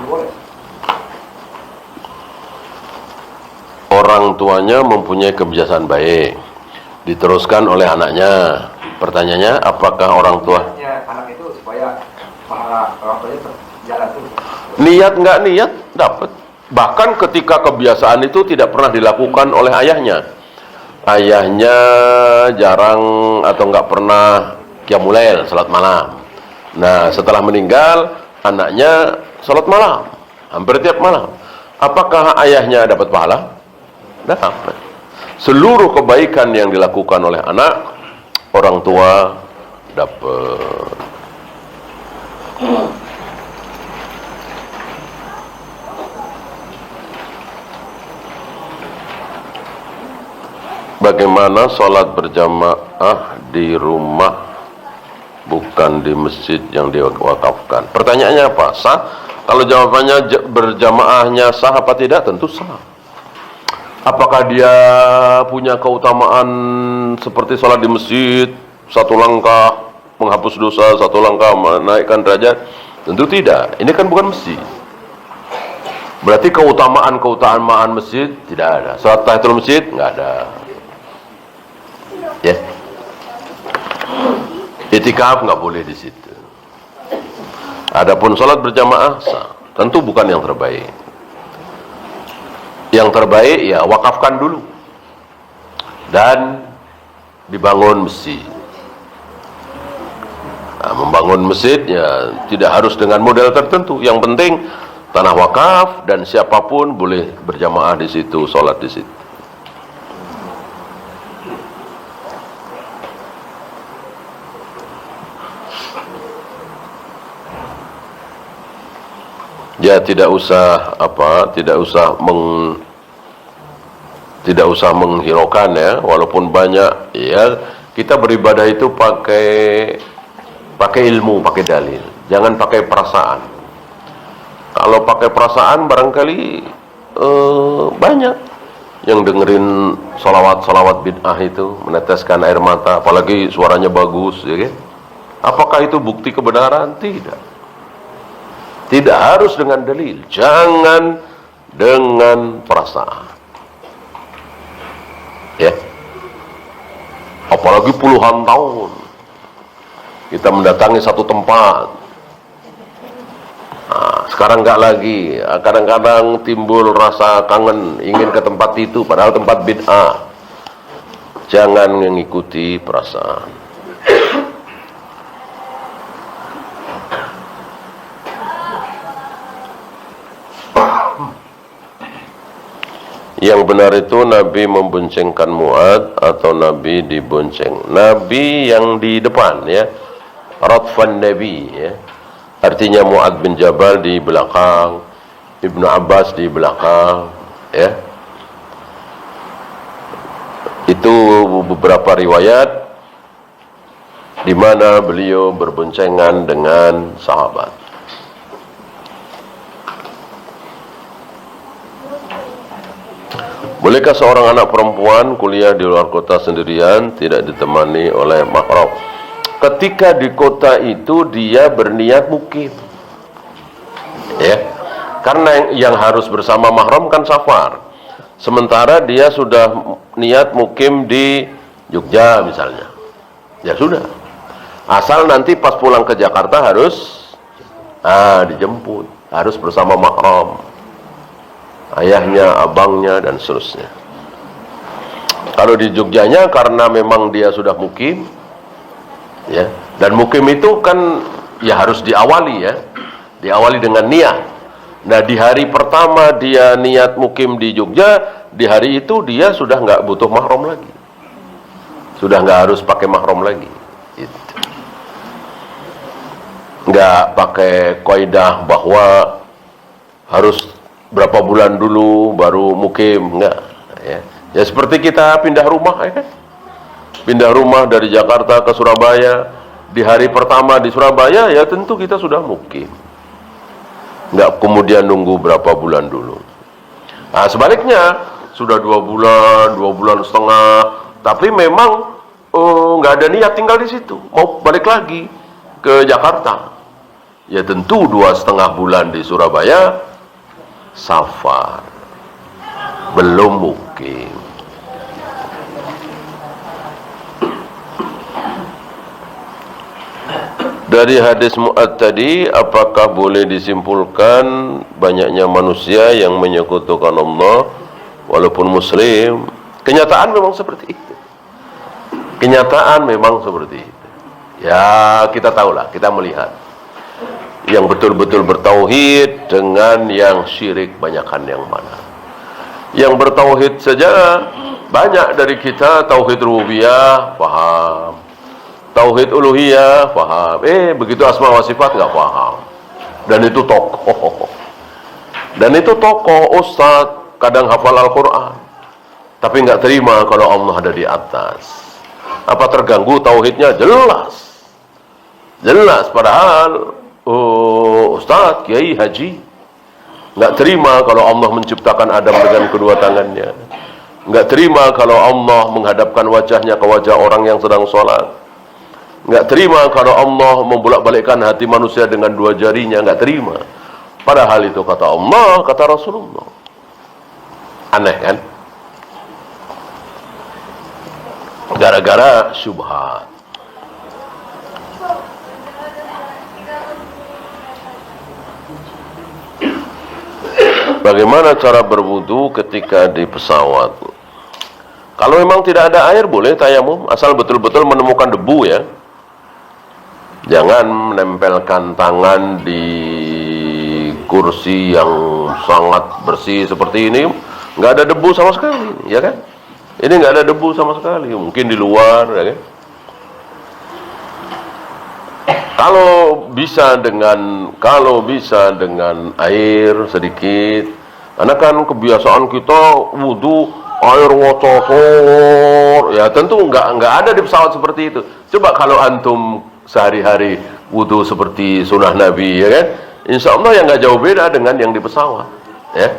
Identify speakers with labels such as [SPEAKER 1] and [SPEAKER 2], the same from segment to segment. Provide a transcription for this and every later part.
[SPEAKER 1] boleh.
[SPEAKER 2] Orang tuanya mempunyai kebiasaan baik, diteruskan oleh anaknya. Pertanyaannya, apakah orang tua
[SPEAKER 1] anak itu supaya pahala orang tuanya jalan tuh?
[SPEAKER 2] Niat nggak niat dapat. Bahkan ketika kebiasaan itu tidak pernah dilakukan oleh ayahnya. Ayahnya jarang atau nggak pernah qiyamul lail, salat malam. Nah, setelah meninggal, anaknya salat malam, hampir tiap malam. Apakah ayahnya dapat pahala? Dapat. Seluruh kebaikan yang dilakukan oleh anak, orang tua dapat. Bagaimana sholat berjamaah di rumah bukan di masjid yang diwakafkan? Pertanyaannya apa? Sah? Kalau jawabannya berjamaahnya sah apa tidak? Tentu sah. Apakah dia punya keutamaan seperti sholat di masjid, satu langkah menghapus dosa, satu langkah menaikkan derajat? Tentu tidak. Ini kan bukan masjid. Berarti keutamaan masjid tidak ada. Sholat tahiyatul masjid nggak ada. Ya, itikaf nggak boleh di situ. Adapun sholat berjamaah sah. Tentu bukan yang terbaik. Yang terbaik ya wakafkan dulu dan dibangun masjid. Nah, membangun masjid ya tidak harus dengan model tertentu. Yang penting tanah wakaf dan siapapun boleh berjamaah di situ, sholat di situ. Ya tidak usah menghiraukan ya, walaupun banyak ya, kita beribadah itu pakai ilmu, pakai dalil, jangan pakai perasaan. Kalau pakai perasaan barangkali banyak yang dengerin salawat bid'ah itu meneteskan air mata, apalagi suaranya bagus ya kan? Apakah itu bukti kebenaran? Tidak harus dengan dalil, jangan dengan perasaan. Ya. Apalagi puluhan tahun kita mendatangi satu tempat. Nah, sekarang nggak lagi. Kadang-kadang timbul rasa kangen, ingin ke tempat itu, padahal tempat bid'ah. Jangan mengikuti perasaan. Yang benar itu Nabi memboncengkan Mu'ad atau Nabi dibonceng? Nabi yang di depan ya, Radfan Nabi ya. Artinya Mu'ad bin Jabal di belakang, Ibnu Abbas di belakang ya. Itu beberapa riwayat di mana beliau berboncengan dengan sahabat. Bolehkah seorang anak perempuan kuliah di luar kota sendirian, tidak ditemani oleh mahram? Ketika di kota itu dia berniat mukim. Ya. Karena yang harus bersama mahram kan safar. Sementara dia sudah niat mukim di Jogja misalnya. Ya sudah. Asal nanti pas pulang ke Jakarta harus dijemput, harus bersama mahram. Ayahnya, abangnya, dan seterusnya. Kalau di Jogjanya karena memang dia sudah mukim, ya, dan mukim itu kan ya harus diawali ya, diawali dengan niat. Nah di hari pertama dia niat mukim di Jogja, di hari itu dia sudah nggak butuh mahram lagi, sudah nggak harus pakai mahram lagi. Gitu. Nggak pakai kaidah bahwa harus berapa bulan dulu baru mukim, enggak ya. Ya seperti kita pindah rumah ya kan? Pindah rumah dari Jakarta ke Surabaya, di hari pertama di Surabaya ya tentu kita sudah mukim, enggak kemudian nunggu berapa bulan dulu. Nah sebaliknya sudah 2 bulan setengah, tapi memang nggak ada niat tinggal di situ, mau balik lagi ke Jakarta. Ya tentu 2,5 bulan di Surabaya safar, belum mukim. Dari hadis Mu'ad tadi, apakah boleh disimpulkan banyaknya manusia yang menyekutukan Allah walaupun muslim? Kenyataan memang seperti itu. Kenyataan memang seperti itu. Ya, kita tahulah, kita melihat yang betul-betul bertauhid dengan yang syirik banyakkan yang mana. Yang bertauhid saja banyak dari kita, tauhid rububiyah paham, tauhid uluhiyah paham, begitu asma wa sifat nggak paham. Dan itu tokoh, ustadz, kadang hafal Al-Quran tapi nggak terima kalau Allah ada di atas. Apa terganggu tauhidnya? Jelas, padahal ustadz, kiai, haji nggak terima kalau Allah menciptakan Adam dengan kedua tangannya, nggak terima kalau Allah menghadapkan wajahnya ke wajah orang yang sedang sholat, nggak terima kalau Allah membolak-balikkan hati manusia dengan 2 jarinya, nggak terima. Padahal itu kata Allah, kata Rasulullah. Aneh kan? Gara-gara syubhat. Bagaimana cara berwudu ketika di pesawat? Kalau memang tidak ada air boleh tayamum, asal betul-betul menemukan debu ya. Jangan menempelkan tangan di kursi yang sangat bersih seperti ini, nggak ada debu sama sekali, ya kan? Ini nggak ada debu sama sekali, mungkin di luar, ya kan? Kalau bisa dengan air sedikit, karena kan kebiasaan kita wudu air ngocor, ya tentu nggak ada di pesawat seperti itu. Coba kalau antum sehari-hari wudu seperti sunnah Nabi, ya kan? Insya Allah yang nggak jauh beda dengan yang di pesawat, ya.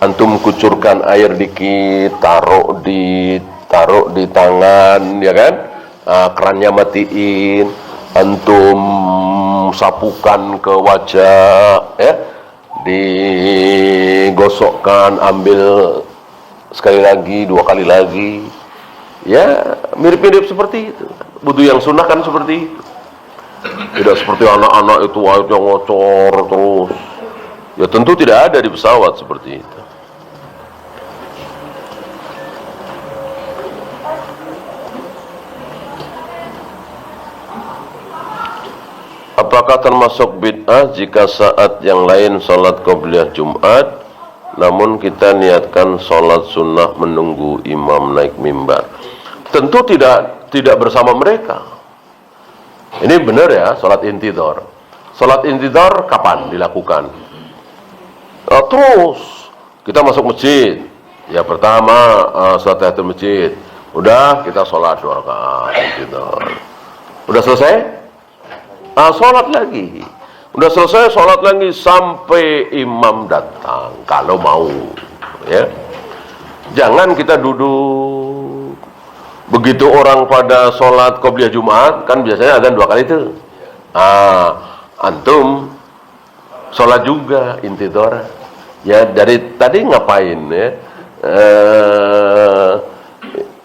[SPEAKER 2] Antum kucurkan air dikit, taruh di tangan, ya kan? Kerannya matiin, antum sapukan ke wajah, ya, digosokkan, ambil sekali lagi, 2 kali lagi, ya mirip-mirip seperti itu. Wudu yang sunnah kan seperti itu, tidak seperti anak-anak itu airnya ngocor terus. Ya tentu tidak ada di pesawat seperti itu. Apakah termasuk bid'ah jika saat yang lain sholat qobliyah Jumat, namun kita niatkan sholat sunnah menunggu imam naik mimbar? Tentu tidak bersama mereka. Ini benar ya, sholat intidhar. Sholat intidhar kapan dilakukan? Terus kita masuk masjid, ya pertama sholat tahiyatul masjid, udah kita sholat 2 rakaat intidhar. Udah selesai? Sholat lagi. Udah selesai sholat lagi sampai imam datang kalau mau, ya. Jangan kita duduk. Begitu orang pada sholat qobliyah Jumat, kan biasanya adzan 2 kali itu. Antum sholat juga intidhar. Ya dari tadi ngapain ya?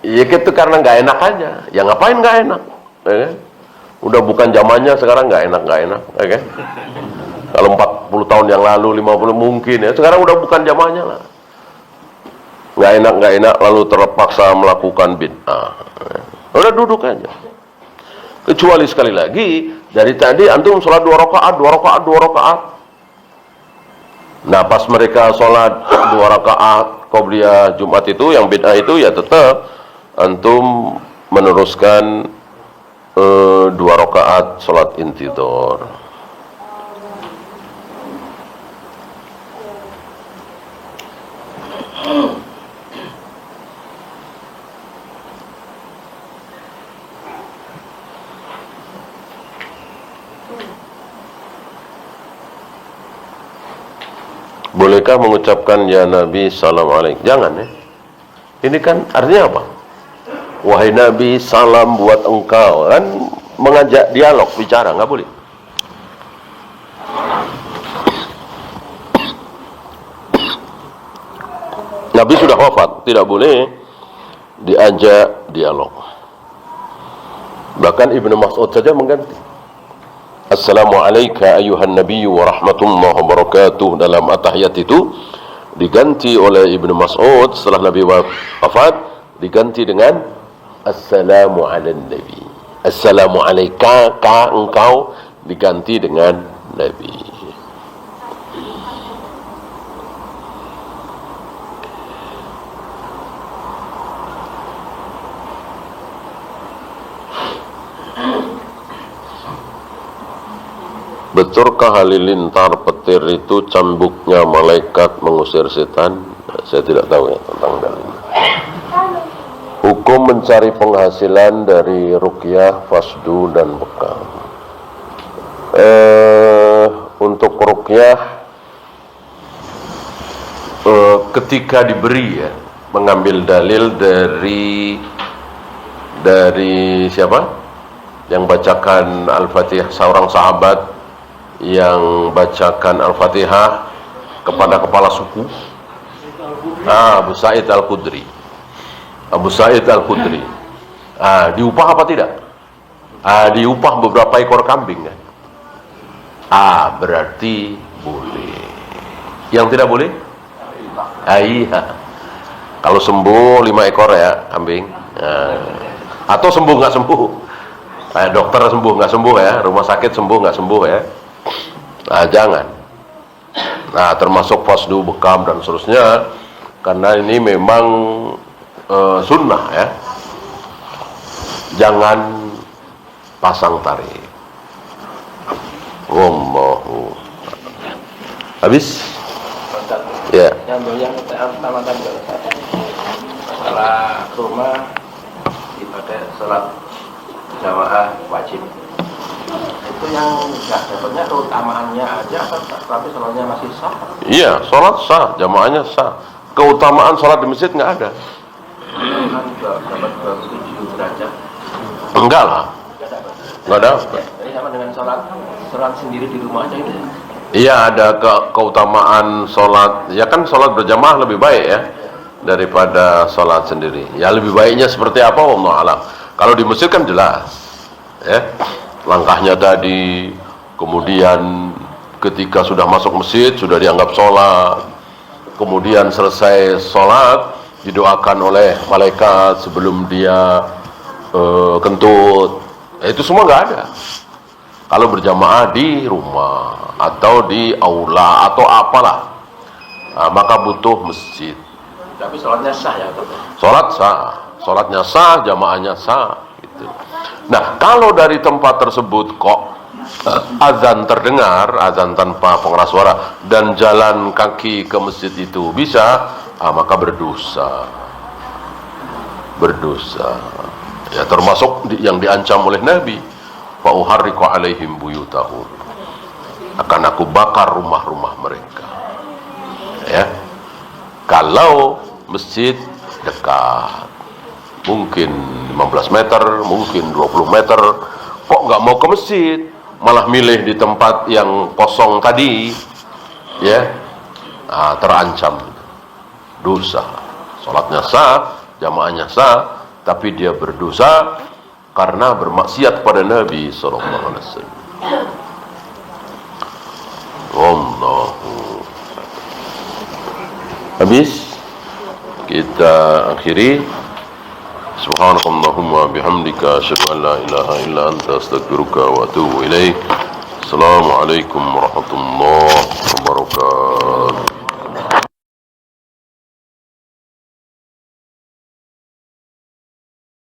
[SPEAKER 2] Ya gitu karena nggak enak aja. Ya ngapain nggak enak? Ya? Udah bukan zamannya sekarang, nggak enak, ya kan? Kalau 40 tahun yang lalu, 50 mungkin ya. Sekarang udah bukan zamannya lah. Nggak enak, lalu terpaksa melakukan bid'ah. Udah duduk aja. Kecuali sekali lagi, dari tadi antum sholat 2 rakaat. Nah pas mereka sholat 2 rakaat qobliyah Jumat itu, yang bid'ah itu, ya tetap antum meneruskan 2 rakaat sholat intidhar. Bolehkah mengucapkan ya Nabi salam alaik? Jangan ya. Ini kan artinya apa? Wahai Nabi, salam buat engkau, kan mengajak dialog, bicara, nggak boleh. Nabi sudah wafat, tidak boleh diajak dialog. Bahkan Ibnu Mas'ud saja mengganti. Assalamualaikum ayuhan nabiyyu wa rahmatullahi wa barakatuh. Dalam at-tahiyat itu diganti oleh Ibnu Mas'ud setelah Nabi wafat, diganti dengan Assalamu ala nabi. Assalamu alaika, ka engkau, diganti dengan Nabi. Betulkah halilintar petir itu cambuknya malaikat mengusir setan? Saya tidak tahu ya tentang dalilnya. Hukum mencari penghasilan dari ruqyah, fasdu dan bekam. Untuk ruqyah, ketika diberi ya, mengambil dalil dari siapa? Yang bacakan Al-Fatihah, seorang sahabat yang bacakan Al-Fatihah kepada kepala suku, Abu Sa'id Al-Khudri. Abu Sa'id Al-Khudri. Diupah apa tidak? Diupah beberapa ekor kambing kan? Berarti boleh. Yang tidak boleh? Iya. Kalau sembuh 5 ekor ya kambing. Atau sembuh nggak sembuh? Dokter sembuh nggak sembuh ya? Rumah sakit sembuh nggak sembuh ya? Jangan. Termasuk fasdu, bekam dan seterusnya, karena ini memang sunnah ya. Jangan pasang tarik. Wallahu. Habis? Ya.
[SPEAKER 1] Yang pertama tadi masalah rumah dipakai sholat jamaah wajib. Itu yang nggak dapatnya keutamaannya aja, tapi sholatnya masih sah.
[SPEAKER 2] Iya, sholat sah, jamaahnya sah. Keutamaan sholat di masjid nggak ada.
[SPEAKER 1] Kan dapat 27 derajat.
[SPEAKER 2] Enggak lah. Nggak ada.
[SPEAKER 1] Jadi sama dengan sholat sendiri di rumah aja itu.
[SPEAKER 2] Iya, ada keutamaan sholat. Ya kan sholat berjamaah lebih baik ya daripada sholat sendiri. Ya lebih baiknya seperti apa? Wallahu a'lam. Kalau di masjid kan jelas, ya. Langkahnya tadi, kemudian ketika sudah masuk masjid sudah dianggap sholat, kemudian selesai sholat didoakan oleh malaikat sebelum dia kentut. Itu semua nggak ada. Kalau berjamaah di rumah atau di aula atau apalah, maka butuh masjid.
[SPEAKER 1] Tapi sholatnya sah ya,
[SPEAKER 2] Sholat sah, sholatnya sah, jamaahnya sah. Gitu. Nah, kalau dari tempat tersebut kok azan terdengar, azan tanpa pengeras suara, dan jalan kaki ke masjid itu bisa, maka berdosa. Ya, termasuk yang diancam oleh Nabi, fa uharriqu alaihim buyutahum. Akan aku bakar rumah-rumah mereka. Ya. Kalau masjid dekat, mungkin 15 meter, mungkin 20 meter, kok nggak mau ke masjid, malah milih di tempat yang kosong tadi, ya, terancam dosa. Sholatnya sah, jamaahnya sah, tapi dia berdosa karena bermaksiat pada Nabi SAW. Wallahu. Habis kita akhiri. Subhanakallahumma bihamdika asyhadu an la ilaha illa anta astaghfiruka wa atubu ilaik. Assalamualaikum warahmatullahi wabarakatuh.